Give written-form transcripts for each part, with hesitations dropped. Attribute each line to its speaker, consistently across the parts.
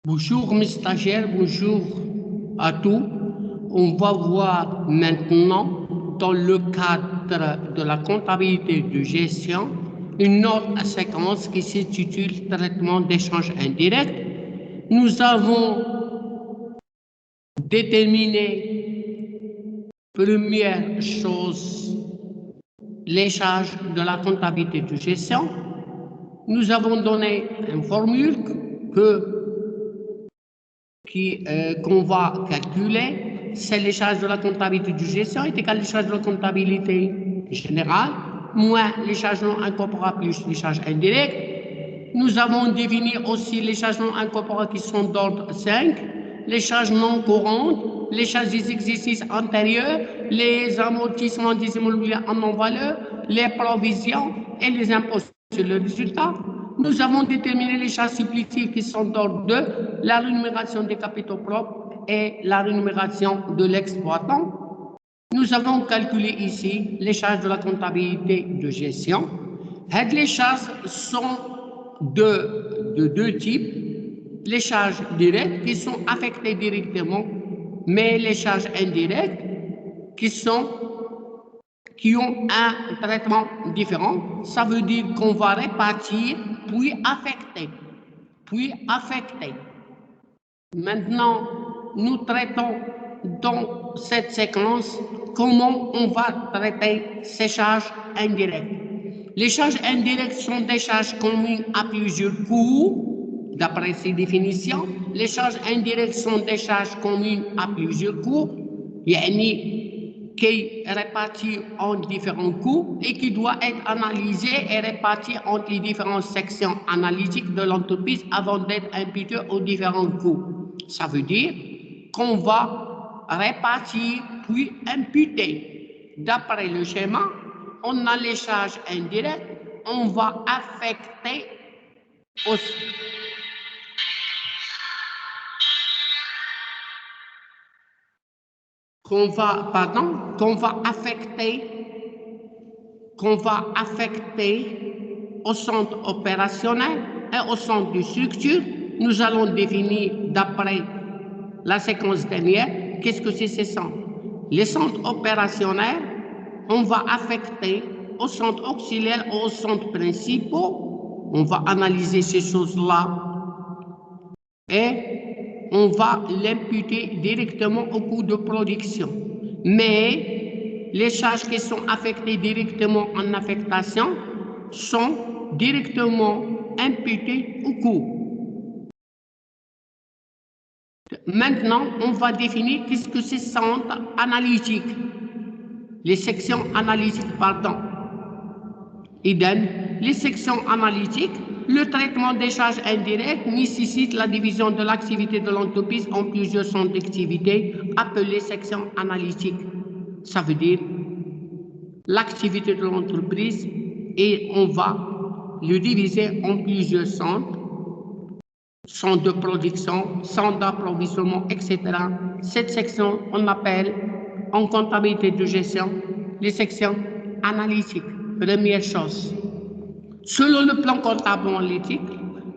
Speaker 1: Bonjour mes stagiaires, bonjour à tous. On va voir maintenant, dans le cadre de la comptabilité de gestion, une autre séquence qui s'intitule Traitement d'échanges indirects. Nous avons déterminé, première chose, les charges de la comptabilité de gestion. Nous avons donné une formule qu'on va calculer, c'est les charges de la comptabilité de gestion est égal les charges de la comptabilité générale, moins les charges non incorporées plus les charges indirectes. Nous avons défini aussi les charges non incorporées qui sont d'ordre 5, les charges non courantes, les charges des exercices antérieurs, les amortissements des immobiliers en non-valeur, les provisions et les impôts sur le résultat. Nous avons déterminé les charges supplétives qui sont d'ordre 2, la rémunération des capitaux propres et la rémunération de l'exploitant. Nous avons calculé ici les charges de la comptabilité de gestion. Les charges sont de deux types. Les charges directes qui sont affectées directement, mais les charges indirectes qui ont un traitement différent. Ça veut dire qu'on va répartir puis affecter. Maintenant, nous traitons dans cette séquence comment on va traiter ces charges indirectes. Les charges indirectes sont des charges communes à plusieurs coûts, d'après ces définitions. Les charges indirectes sont des charges communes à plusieurs coûts, qui est réparti en différents coûts et qui doit être analysé et réparti entre les différentes sections analytiques de l'entreprise avant d'être imputé aux différents coûts. Ça veut dire qu'on va répartir puis imputer. D'après le schéma, on a les charges indirectes, on va affecter aussi. Qu'on va affecter au centre opérationnel et au centre de structure. Nous allons définir d'après la séquence dernière, qu'est-ce que c'est ces centres? Les centres opérationnels, on va affecter aux centres auxiliaires ou aux centres principaux. On va analyser ces choses-là et on va l'imputer directement au coût de production. Mais les charges qui sont affectées directement en affectation sont directement imputées au coût. Maintenant, on va définir qu'est-ce que c'est centres analytiques. Les sections analytiques, pardon. Idem, les sections analytiques, le traitement des charges indirectes nécessite la division de l'activité de l'entreprise en plusieurs centres d'activité appelées sections analytiques. Ça veut dire l'activité de l'entreprise et on va le diviser en plusieurs centres, centres de production, centres d'approvisionnement, etc. Cette section, on appelle en comptabilité de gestion les sections analytiques. Première chose. Selon le plan comptable analytique,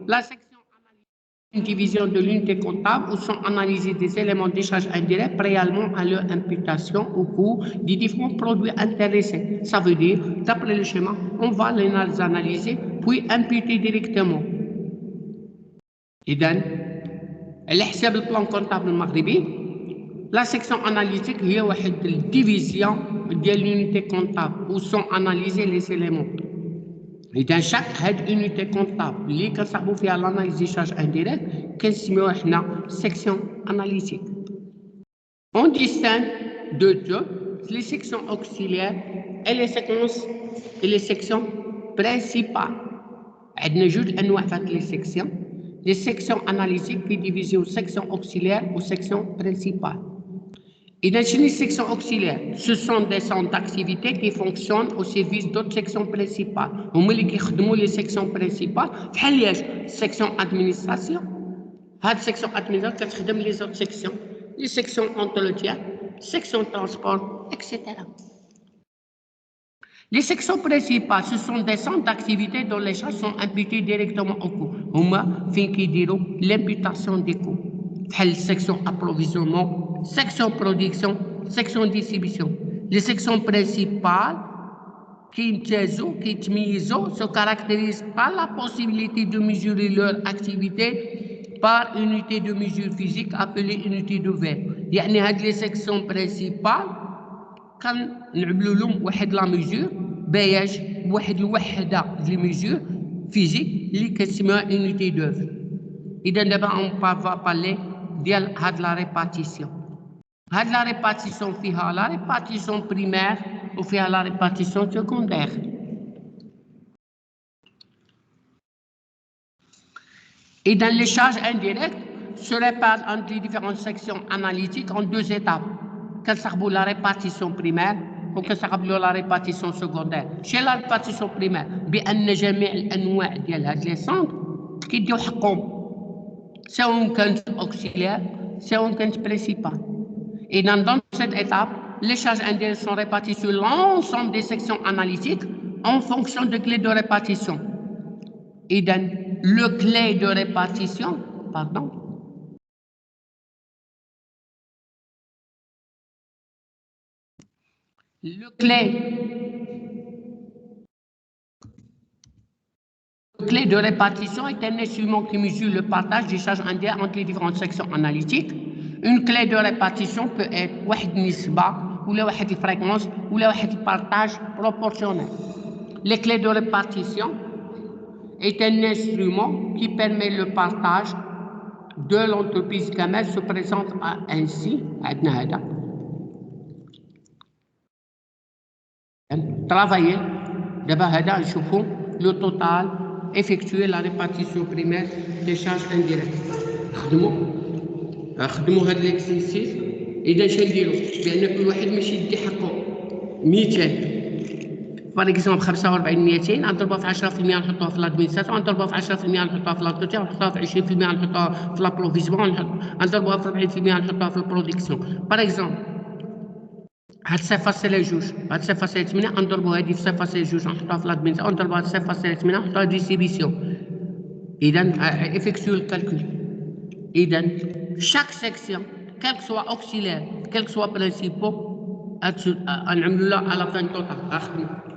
Speaker 1: la section analytique est une division de l'unité comptable où sont analysés des éléments de charges indirects préalablement à leur imputation au coût des différents produits intéressés. Ça veut dire, d'après le schéma, on va les analyser puis imputer directement. إذن الحساب البلان كونتابل المغربي la section analytique هي واحد الديفيزيون ديال l'unité comptable où sont analysés les éléments. إذا chaque هاد unité comptable اللي كنصاحبوا فيها l'analyse des charges indirectes كنسميوها حنا section analytique. On distingue de deux les sections auxiliaires et les sections principales. عندنا جوج أنواع في هاد les sections. Les sections analytiques qui divisent en sections auxiliaires ou sections principales. Et dans les sections auxiliaires, ce sont des centres d'activité qui fonctionnent au service d'autres sections principales. هما اللي كيخدموا les sections principales بحال section administration. هاد section administration كتخدم les autres sections, les sections entretien, section transport, etc. Les sections principales, ce sont des centres d'activité dont les charges sont imputées directement au coût. هما فين كيديروا l'imputation des coûts. بحال section approvisionnement, section production, section distribution. Les sections principales qui se caractérisent par la possibilité de mesurer leur activité par unité de mesure physique appelée unité de verre. يعني هاد les sections principales كنعملوا لهم واحد لا ميجور باياج بواحد الوحده ديال ميجور فيزيك اللي كتسمى unité d'œuvre. اذا دابا on va parler ديال هاد لا ريبارتيسيون. هاد لا ريبارتيسيون فيها لا ريبارتيسيون بريمير وفيها لا ريبارتيسيون سكوندير. اذا les charges indirectes se répartent entre les différentes sections analytiques en deux étapes. كنسحبوا la répartition primaire وكنسحبوا la répartition secondaire. chez la répartition primaire بان جميع الانواع ديال هاد لي سونط كيديو حقهم سواء كانت auxiliaire سواء كانت principale. Et dans cette étape, les charges indirectes sont réparties sur l'ensemble des sections analytiques en fonction de clés de répartition. Et dans le clé de répartition, le clé de répartition est un instrument qui mesure le partage des charges indirectes entre les différentes sections analytiques. Une clé de répartition peut être واحد النسبة ولا واحد الفريكونس ولا واحد البارtage proportionnel. Les clés de répartition est un instrument qui permet le partage de l'entreprise كامل se présente ainsi عندنا هذا travailler دابا هذا نشوفوا le total effectuer la répartition primaire des charges indirectes. خدموا هذا l'exercice. اذا اش نديروا بان كل واحد ماشي يدي حقه 200 باغ اكزومبل 45 200 نضربها في 10% نحطوها في لادمينستراسيون نضربها في 10% نحطوها في لاتوتي نحطوها في 20% نحطوها في لابروفيزمون نضربوها في 40% نحطوها في البرودكسيون. باغ اكزومبل هاد 0.2 هاد 0.8 نضربو هادي في 0.2 نحطوها في لادمينستراسيون نضربوها في 0.8 نحطوها في ديستريبيسيون. اذا افيكتيو الكالكول. اذا chaque section quel que soit auxiliaire quel que soit principaux نعملوا لها على fin total اخدموا.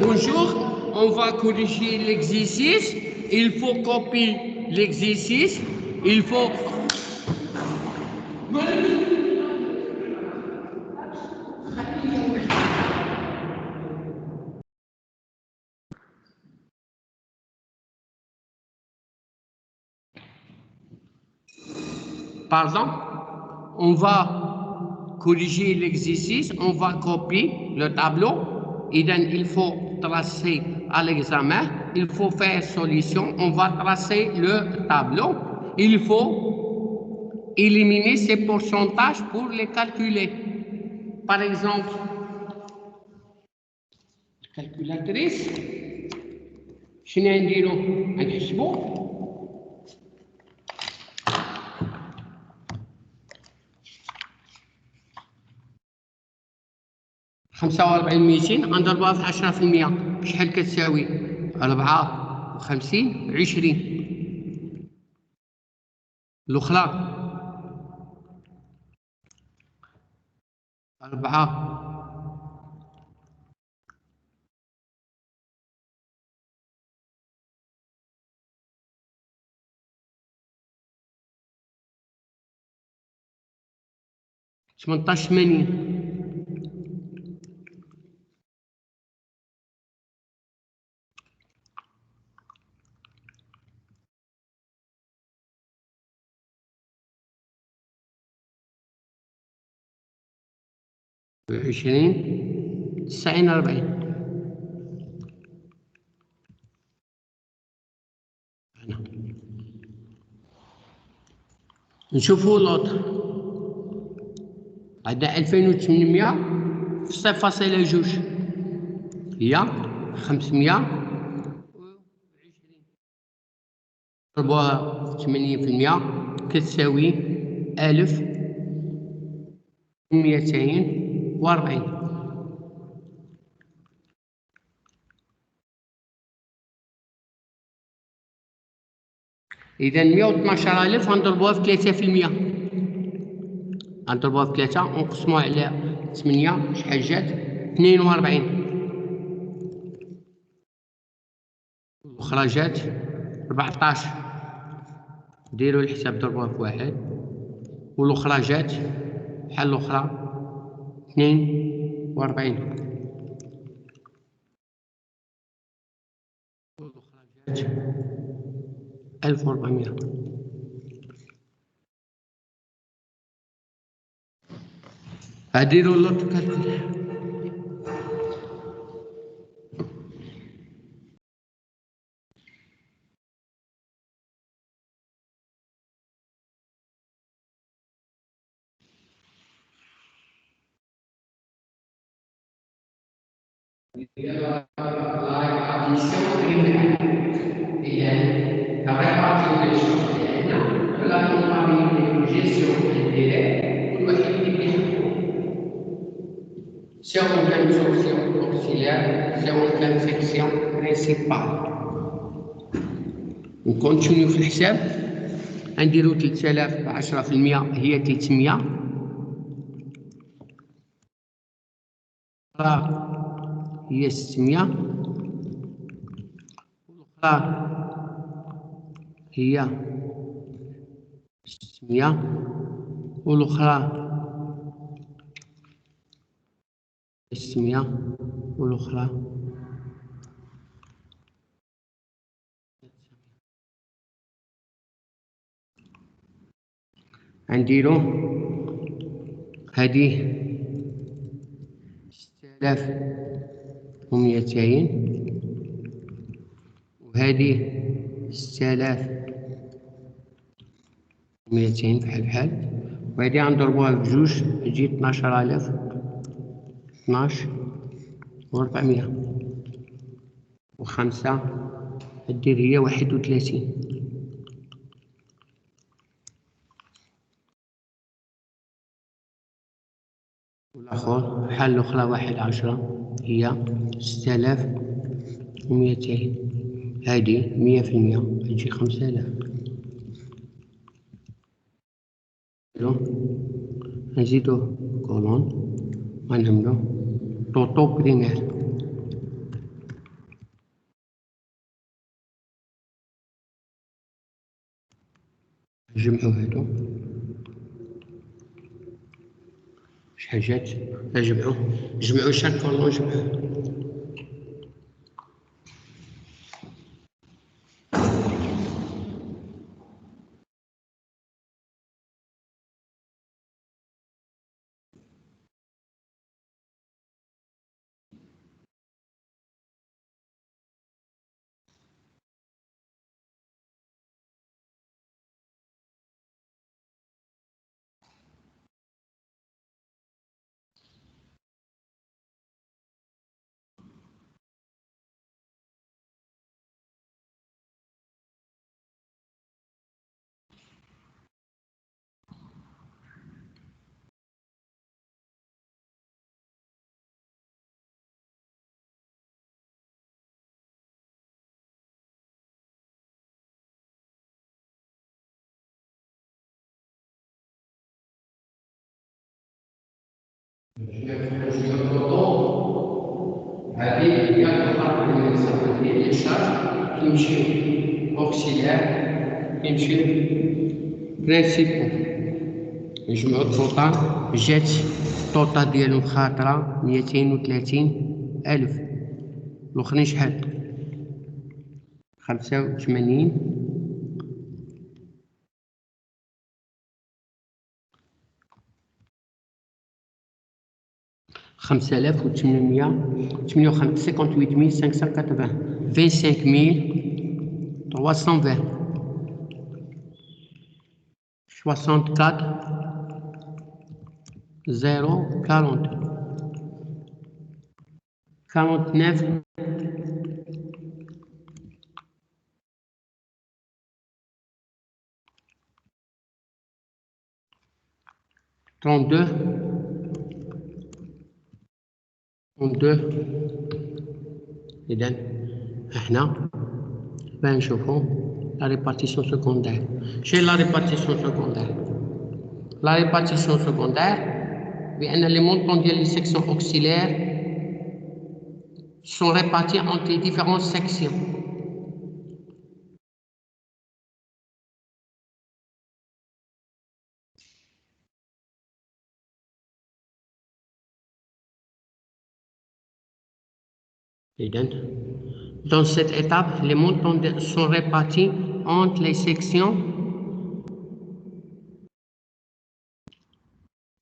Speaker 1: Bonjour, on va corriger l'exercice. Il faut copier l'exercice. Il faut... Pardon, on va corriger l'exercice, on va copier le tableau. Et donc, il faut tracer à l'examen, il faut faire solution, on va tracer le tableau. Il faut éliminer ces pourcentages pour les calculer. Par exemple, calculatrice, شنو نديرو؟ نحسبو 45 200 نضربها في 10%، شحال كتساوي؟ 54 20. الأخرى 4 18 80. عشرين 90 40. نشوفوا لوطر عندنا 2800 في 0.2 هي 520 ضربوها في 8% كتساوي 1240. إذا 112,000 غنضربوها في 3%، غنضربوها في 3 ونقسموها على 8 شحال جات؟ 42. الأخرى جات 14. ديروا الحساب ضربوها في 1 والأخرى جات بحال الأخرى 42. والأخرى جات 1400. ديروا لوط كالكول. سواء كانت سورسيون اوكسيلير سواء كانت سيكسيون برينسيبال. نكونتينيو في الحساب، غنديرو 3000 ب 10% هي 300، الأخرى هي 600، والأخرى هي 600، والأخرى 600، والأخرى غنديرو هادي 6200 وهادي 6200 بحال بحال، وهادي غنضربوها بجوج تجي 12000 12400 و5 دير هي 31. والآخر بحال الأخرى 1/10 هي 6200 هادي 100% تجي 5000. نزيدو كولون غنعملو طوطو بريمير. نجمعو هادو شحال جات؟ نجمعو شاك كولون نجمعوه. هذه هي الخط اللي نستخدم فيه الإشارة كيمشي أوكسيلير كيمشي برينسيبو. نجمعو الطوطال جات الطوطال ديالهم خاطرة 230,000. الأخرين شحال؟ 85. 5800 58580 25320. 64 0 40 49 32 إذا احنا بقى نشوفوا la répartition secondaire. Chez la répartition secondaire. La répartition secondaire, بأن les montants des sections auxiliaires sont répartis entre les différentes sections. Dans cette étape, les montants sont répartis entre les sections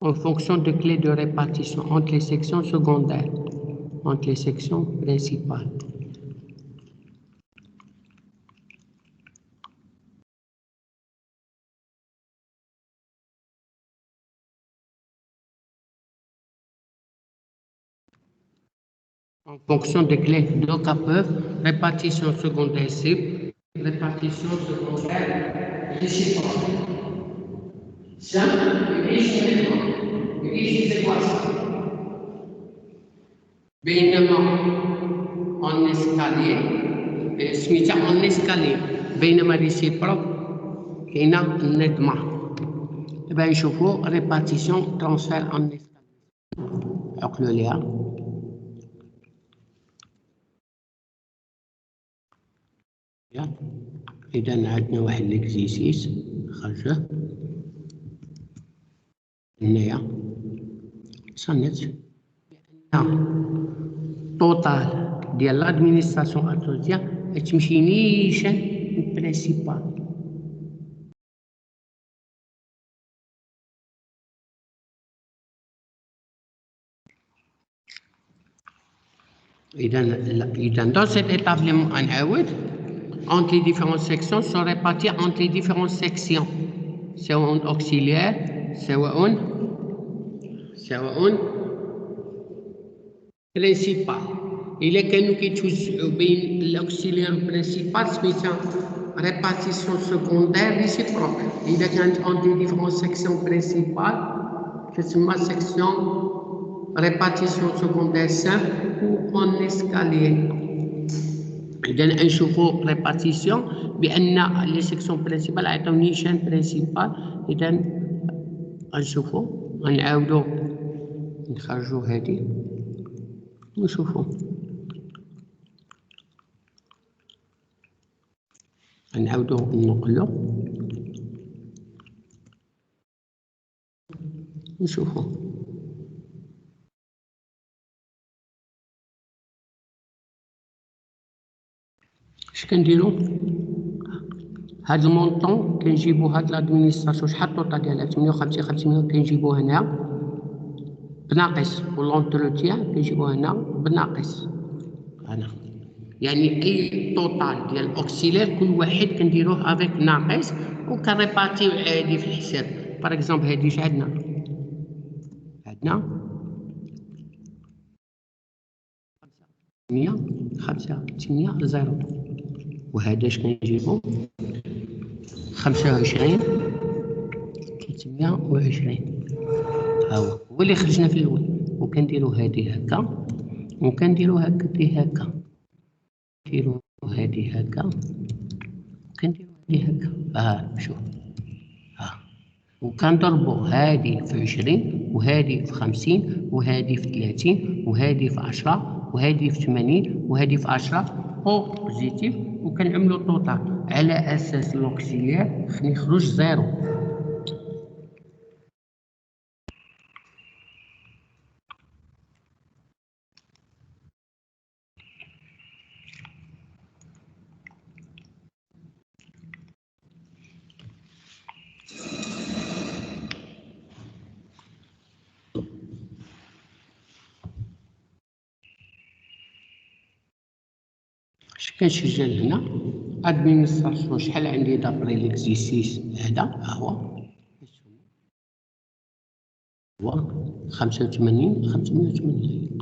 Speaker 1: en fonction de clés de répartition entre les sections secondaires, entre les sections principales. En fonction des clés de CAPEUF, répartition secondaire cible, répartition secondaire réciproque. Simple, c'est quoi ça? بينما en escalier, سميتها en escalier، بينما réciproque كاينة النظمة. دابا نشوفوا répartition transfert en escalier. عقلوا ليها. إذا عندنا واحد ليكزيسيس خرجه هنايا صنت بأن توتال ديال لادمينستراسيون أسوسيا تمشي نيشان برينسيبال. إذا dans cette étape نعاود entre les différentes sections sont réparties entre les différentes sections سواء auxiliaire سواء principal. إلا كانوا كيتوزعوا بين الأوكسيليير والبرينسيبال سميتها répartition secondaire réciproque. إذا كانت entre les différentes sections principales تسمى section répartition secondaire simple ou en escalier. إذا نشوفوا répartition بأن les sections principales عطاو نيشان principal. إذا نشوفوا نعاودوا نخرجوا هذه ونشوفوا نعاودوا ننقلوا نشوفوا. اش كنديروا؟ هاد المونطون كنجيبو هاد لادمينستراسيون شحال الطوطال ديالها 58 500 كنجيبوه هنا بناقص والونتروتيان كنجيبوه هنا بناقص هنا. يعني اي طوطال ديال الاوكسيلير كل واحد كنديروه افيك ناقص وكنريبارتيو عادي في الحساب. باغ اكزومبل هادي اش عندنا؟ عندنا 500 0 وهذا اش كنجيبو 25 320 ها هو اللي خرجنا في الاول. وكنديرو هادي هكا وكنديرو هكا نديرو هادي هكا كنديرو هادي هكا. شوف وكنضربو هادي في 20 وهادي في 50 وهادي في 30 وهادي في 10 وهادي في 80 وهادي في 10 بوزيتيف وكنعملو طوطال على اساس لوكسيليير خصني يخرج زيرو. اش كنسجل هنا ادمينستراسيون شحال عندي دابري ليكزيسيس هذا ها هو هو 85 580.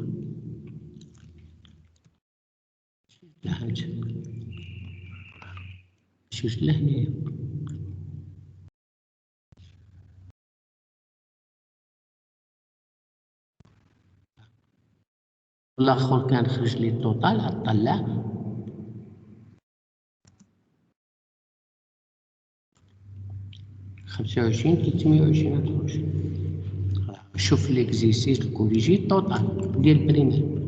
Speaker 1: لا حاجة شوش لهنا الآخر كان خرج لي التوتال طلع 25 320 تخرج. شوف ليكزيرسيس الكوليجي التوتال ديال البريمير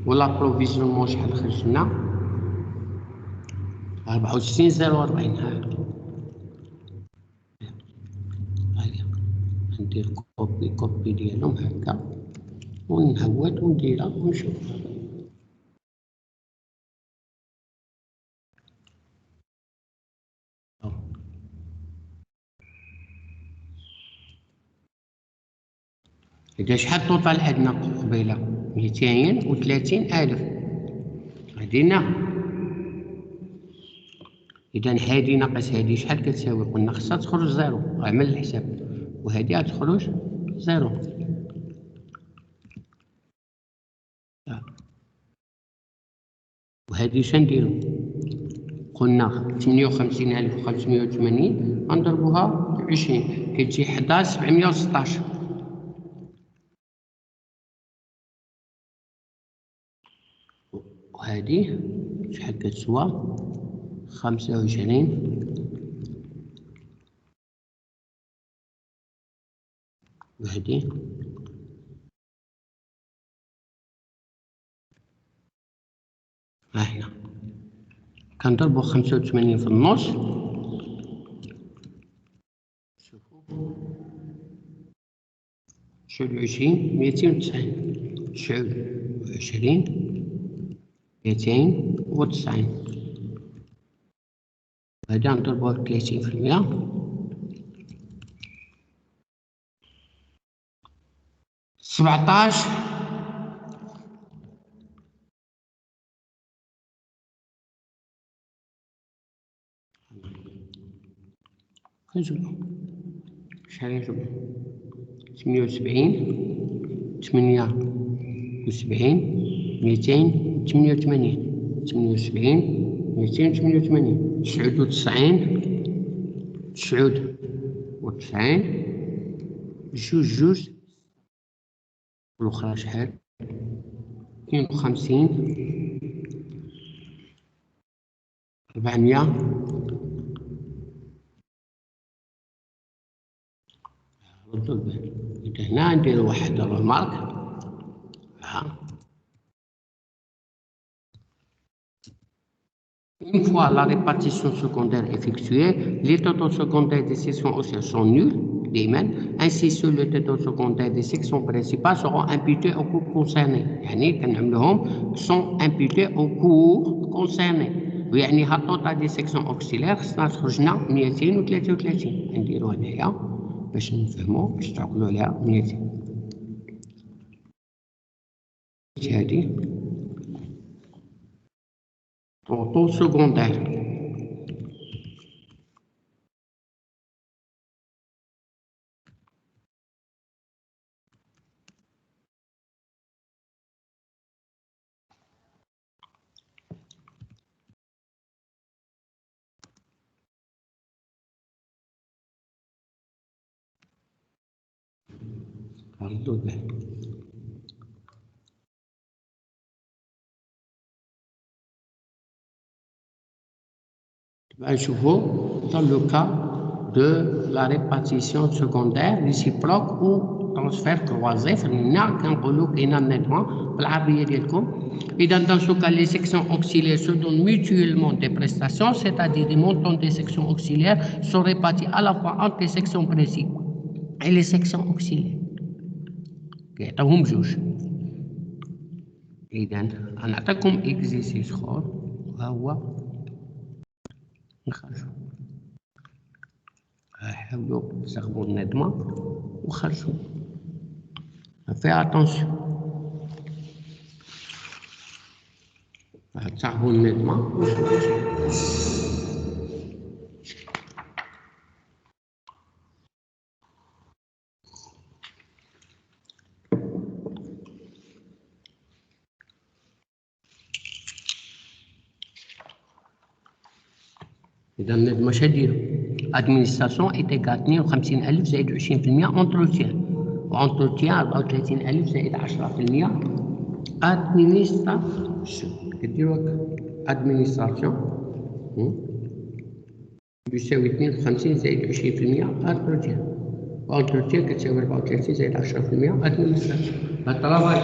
Speaker 1: ولا بروفيزيونمون شحال خرج لنا 64 040. هاهي ندير كوبي ديالهم هكا ونهود ونديرها ونشوف. إذا شحال توتال عندنا قبيله 230,000 هادينا. إذا هادي ناقص هادي شحال كتساوي؟ قلنا خصها تخرج زيرو. اعمل الحساب وهادي غتخرج زيرو. وهادي شنديرو؟ قلنا 58,580 غنضربوها ب 20 كتجي 11,716. وهادي شحال كتسوى؟ 25 وهادي ها هنا كنضربو 85 في النص. شوفو 29 290 29 290 هادي نضربوها ب 30%. 17 كنجبدو شحال نجبدو 78 78 288 78 288 99 جوج والأخرى شحال 52 400. ردوا البال. إذا هنا ندير واحد الرمارك Une fois la répartition secondaire effectuée, les totaux secondaires des sections osseuse sont nuls, ainsi seuls les totaux secondaires des sections principales seront imputés au cours concerné. يعني كنعملوهم sont imputés au cours concerné. ويعني ها التوتال دي سيكسيون اوكسيلير خصنا تخرج لنا 233. نديرو هنايا باش نفهمو باش تعقلوا عليها 200. هادي totaux secondaire. ردوا البال. نشوفوا dans le cas de la répartition secondaire réciproque ou transfert croisé فهمنا كنقولوا كاينه النظام بالعربيه ديالكم. إذا dans ce cas les sections auxiliaires se donnent mutuellement des prestations, c'est-à-dire les montants des sections auxiliaires sont répartis à la fois entre les sections principales et les sections auxiliaires. كيعطيوهم جوج. إذا غنعطيكم إكزيرسيس آخر وهو نخرجوا. حاولوا تستخدموا النظمة وخرجوا. Fais attention. تصاحبوا النظمة وخرجوا. إذا النظم اش نديرو؟ ادمينستراسيون إيتيكال 52,000 زائد 20% أونتروتيان، وأونتروتيان 34,000 زائد 10% ادمينستراسيون. كديرو هكا ادمينستراسيون يساوي 52 زائد 20% أونتروتيان، وأونتروتيان كتساوي 34 زائد 10% ادمينستراسيون. هاد الطرافاي